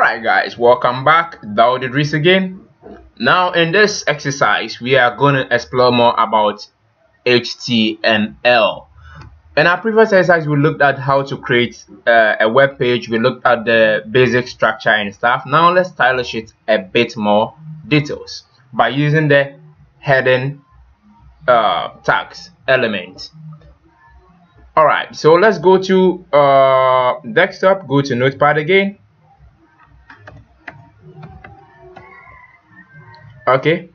Alright guys, welcome back. Daud Idris again. Now in this exercise we are going to explore more about HTML. In our previous exercise we looked at how to create a web page. We looked at the basic structure and stuff. Now let's stylish it a bit more details by using the heading tags element. Alright, so let's go to desktop, go to Notepad again. Okay,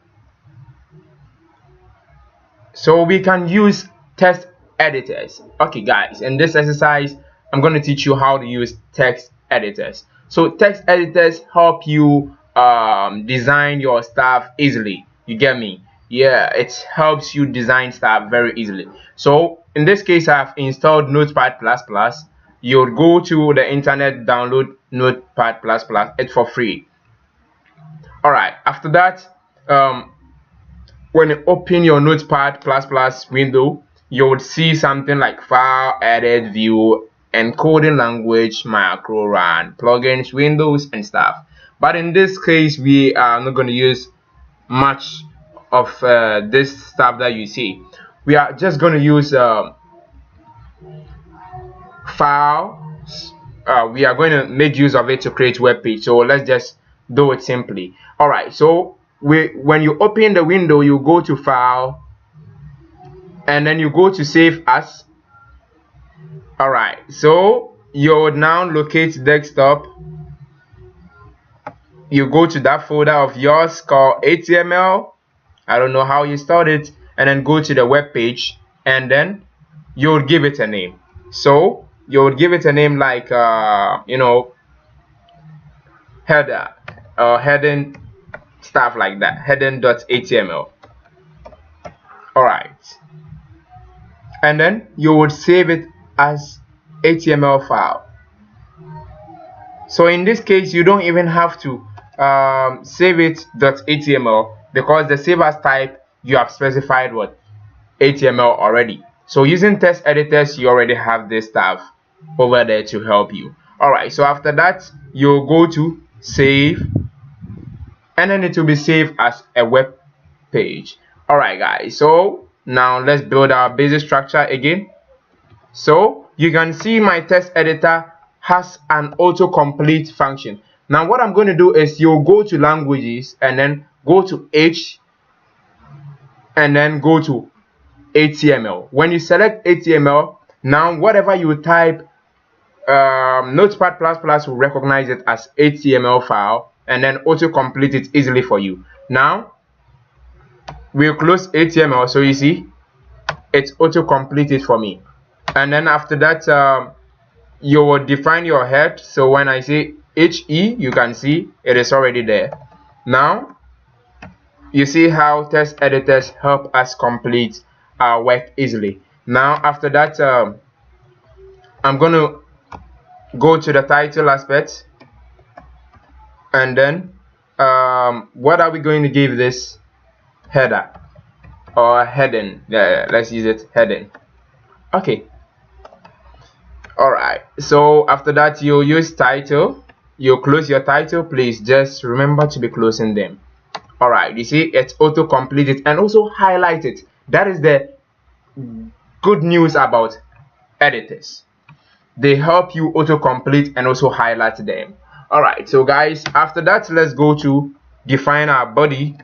so we can use text editors. Okay guys, in this exercise I'm going to teach you how to use text editors. So text editors help you design your stuff easily. You get me? Yeah, it helps you design stuff very easily. So in this case I've installed Notepad++. You'll go to the internet, download Notepad++. It's for free. Alright, after that, when you open your Notepad++ window, you would see something like file, edit, view, encoding language, macro, run, plugins, windows, and stuff. But in this case, we are not going to use much of this stuff that you see. We are just going to use files. We are going to make use of it to create web page. So let's just do it simply. Alright, so when you open the window, you go to file and then you go to save as. Alright, so you would now locate desktop. You go to that folder of yours called HTML. I don't know how you start it, and then go to the web page and then you would give it a name. So you would give it a name like header or heading, stuff like that, heading.html. Alright, and then you would save it as HTML file. So in this case you don't even have to save it .html because the save as type you have specified what HTML already. So using text editors you already have this stuff over there to help you. Alright, so after that you'll go to save and then it will be saved as a web page. Alright guys, so now let's build our basic structure again. So you can see my text editor has an autocomplete function. Now what I'm going to do is you'll go to languages and then go to H and then go to HTML. When you select HTML, now whatever you type, Notepad++ will recognize it as HTML file and then autocomplete it easily for you. Now we'll close HTML, so you see it's autocompleted for me. And then after that you will define your head. So when I say HE, you can see it is already there. Now you see how text editors help us complete our work easily. Now after that I'm going to go to the title aspect and then what are we going to give this? Header or heading. Yeah, let's use it, heading. Okay. Alright, so after that you use title. You close your title. Please just remember to be closing them. Alright, you see it's auto completed and also highlighted. That is the good news about editors. They help you autocomplete and also highlight them. Alright, so guys, after that let's go to define our body.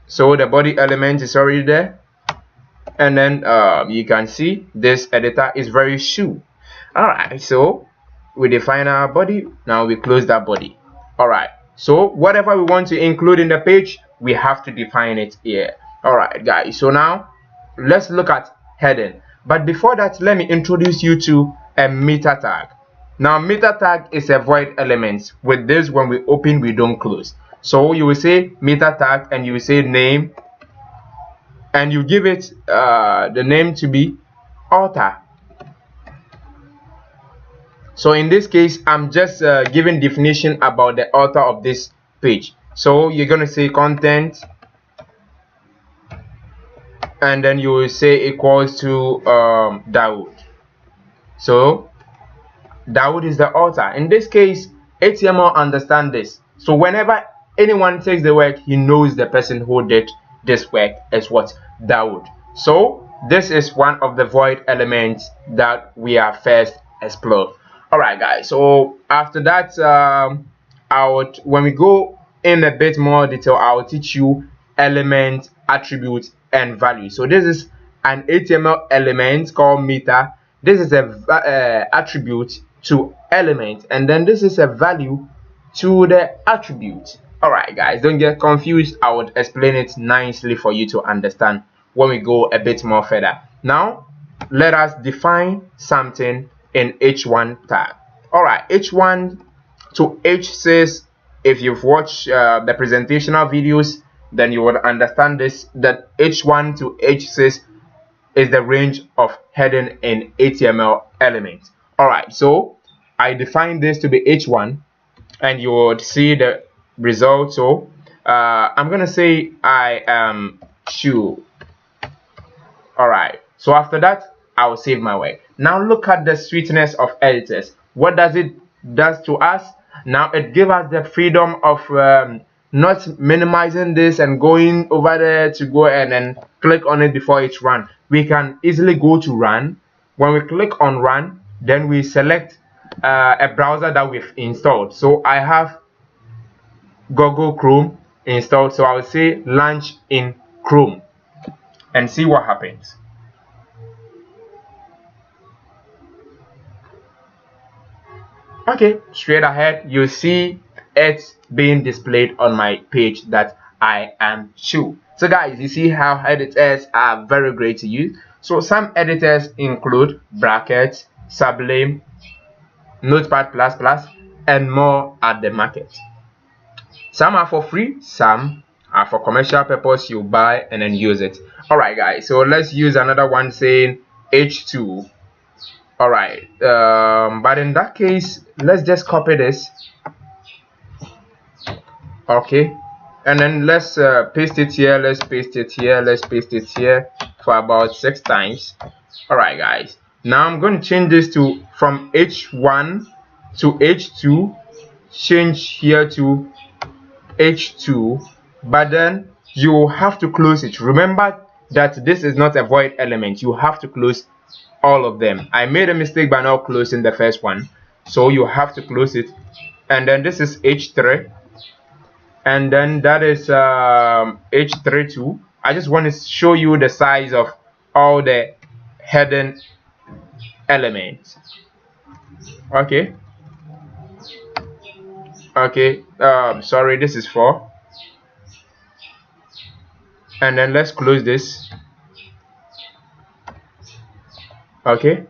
So the body element is already there, and then you can see this editor is very shoe. Alright, so we define our body. Now we close that body. Alright, so whatever we want to include in the page, we have to define it here. Alright guys, so now let's look at heading. But before that, let me introduce you to a meta tag. Now meta tag is a void element. With this, when we open, we don't close. So you will say meta tag and you will say name and you give it the name to be author. So in this case I'm just giving definition about the author of this page. So you're going to say content and then you will say equals to Daud. So Daud is the author. In this case HTML understand this. So whenever anyone takes the work, he knows the person who did this work is what? Dawood. So this is one of the void elements that we are first explored. Alright guys, so after that when we go in a bit more detail, I'll teach you element, attribute, and value. So this is an HTML element called meta. This is a attribute to element, and then this is a value to the attribute. Alright guys, don't get confused. I would explain it nicely for you to understand when we go a bit more further. Now let us define something in h1 tag. Alright, h1 to h6, if you've watched the presentational videos, then you would understand this, that h1 to h6 is the range of heading in HTML elements. Alright, so I define this to be h1, and you would see the result. So I'm gonna say I am shoe. Alright, so after that I will save my work. Now look at the sweetness of editors. What does it does to us? Now it gives us the freedom of not minimizing this and going over there to go and then click on it before it's run. We can easily go to run. When we click on run, then we select a browser that we've installed. So I have Google Chrome installed, so I will say launch in Chrome and see what happens. Okay, straight ahead you see it being displayed on my page that I am shoe. So guys, you see how editors are very great to use. So some editors include brackets, Sublime, Notepad++, and more at the market. Some are for free, some are for commercial purpose. You buy and then use it. Alright guys, so let's use another one saying H2. Alright, but in that case, let's just copy this. Okay, and then let's paste it here, let's paste it here, let's paste it here for about 6 times. Alright guys, now I'm going to change this to from H1 to H2, change here to H2, but then you have to close it. Remember that this is not a void element, you have to close all of them. I made a mistake by not closing the first one, so you have to close it. And then this is H3, and then that is H3 too. I just want to show you the size of all the heading elements. Okay, sorry, this is 4. And then let's close this. Okay,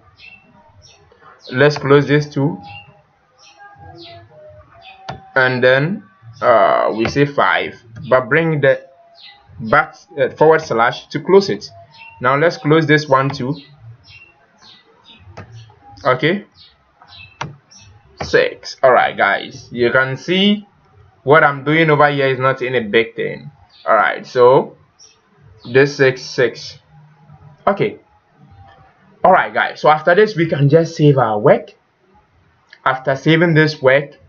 let's close this too, and then we say 5, but bring the back / to close it. Now let's close this one too. Okay, 6. Alright guys, you can see what I'm doing over here is not in a big thing. Alright, so this 6. Okay. Alright guys, so after this we can just save our work. After saving this work,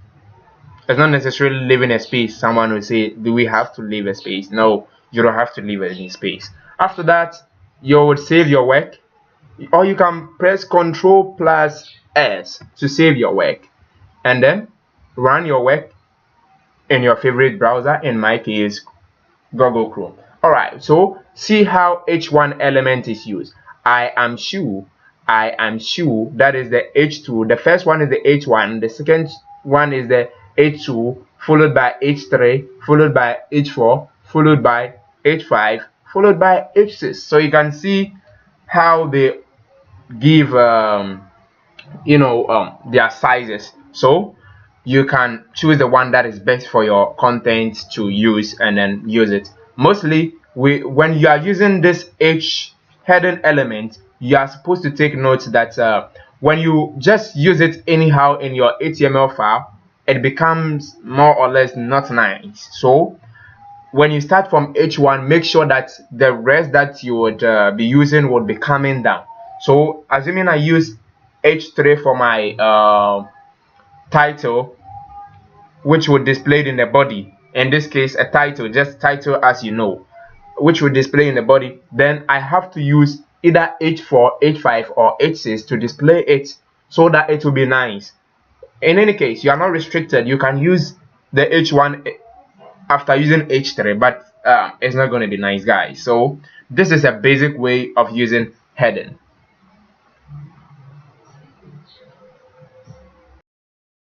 it's not necessarily leaving a space. Someone will say, do we have to leave a space? No, you don't have to leave any space. After that, you would save your work, or you can press Ctrl+S to save your work, and then run your work in your favorite browser, in my case Google Chrome. Alright, so see how H1 element is used. I am shoe, that is the H2. The first one is the H1, the second one is the H2, followed by H3, followed by H4, followed by H5, followed by H6. So you can see how they give their sizes. So you can choose the one that is best for your content to use and then use it. Mostly when you are using this H heading element, you are supposed to take note that when you just use it anyhow in your HTML file, it becomes more or less not nice. So when you start from H1, make sure that the rest that you would be using would be coming down. So assuming I use H3 for my title, which would display it in the body. In this case, a title, just title as you know, which would display in the body. Then I have to use either H4, H5, or H6 to display it so that it will be nice. In any case, you are not restricted. You can use the H1 after using H3, but it's not going to be nice, guys. So this is a basic way of using heading.